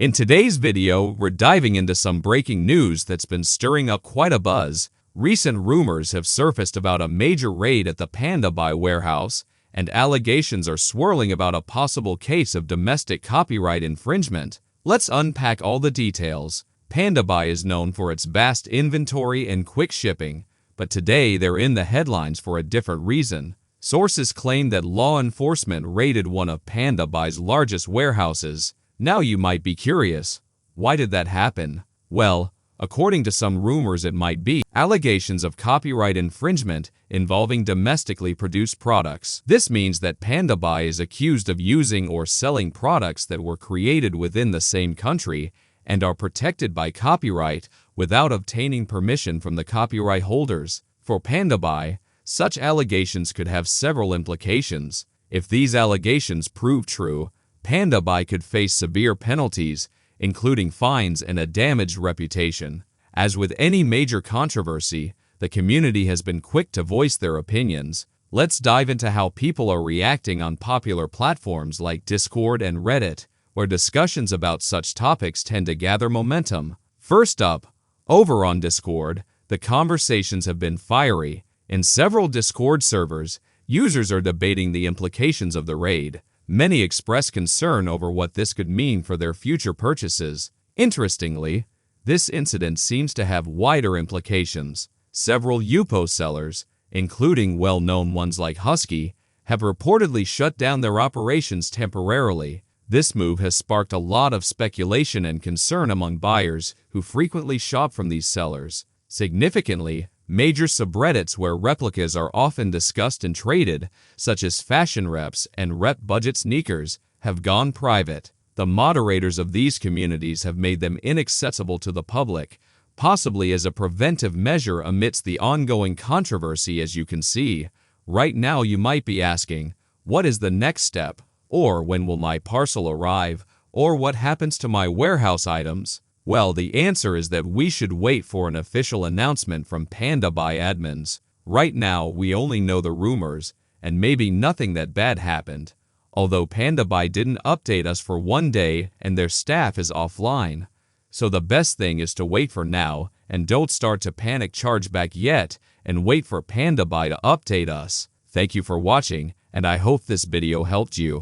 In today's video, we're diving into some breaking news that's been stirring up quite a buzz. Recent rumors have surfaced about a major raid at the Pandabuy warehouse, and allegations are swirling about a possible case of domestic copyright infringement. Let's unpack all the details. Pandabuy is known for its vast inventory and quick shipping, but today they're in the headlines for a different reason. Sources claim that law enforcement raided one of Pandabuy's largest warehouses. Now you might be curious, why did that happen? Well, according to some rumors, it might be allegations of copyright infringement involving domestically produced products. This means that Pandabuy is accused of using or selling products that were created within the same country and are protected by copyright without obtaining permission from the copyright holders. For Pandabuy, such allegations could have several implications. If these allegations prove true, Pandabuy could face severe penalties, including fines and a damaged reputation. As with any major controversy, the community has been quick to voice their opinions. Let's dive into how people are reacting on popular platforms like Discord and Reddit, where discussions about such topics tend to gather momentum. First up, over on Discord, the conversations have been fiery. In several Discord servers, users are debating the implications of the raid. Many express concern over what this could mean for their future purchases. Interestingly, this incident seems to have wider implications. Several UPO sellers, including well-known ones like Husky, have reportedly shut down their operations temporarily. This move has sparked a lot of speculation and concern among buyers who frequently shop from these sellers. Significantly, major subreddits where replicas are often discussed and traded, such as Fashion Reps and Rep Budget Sneakers, have gone private. The moderators of these communities have made them inaccessible to the public, possibly as a preventive measure amidst the ongoing controversy. As you can see, right now you might be asking, what is the next step? Or when will my parcel arrive? Or what happens to my warehouse items? Well, the answer is that we should wait for an official announcement from Pandabuy admins. Right now, we only know the rumors, and maybe nothing that bad happened. Although Pandabuy didn't update us for one day and their staff is offline. So the best thing is to wait for now and don't start to panic chargeback yet and wait for Pandabuy to update us. Thank you for watching, and I hope this video helped you.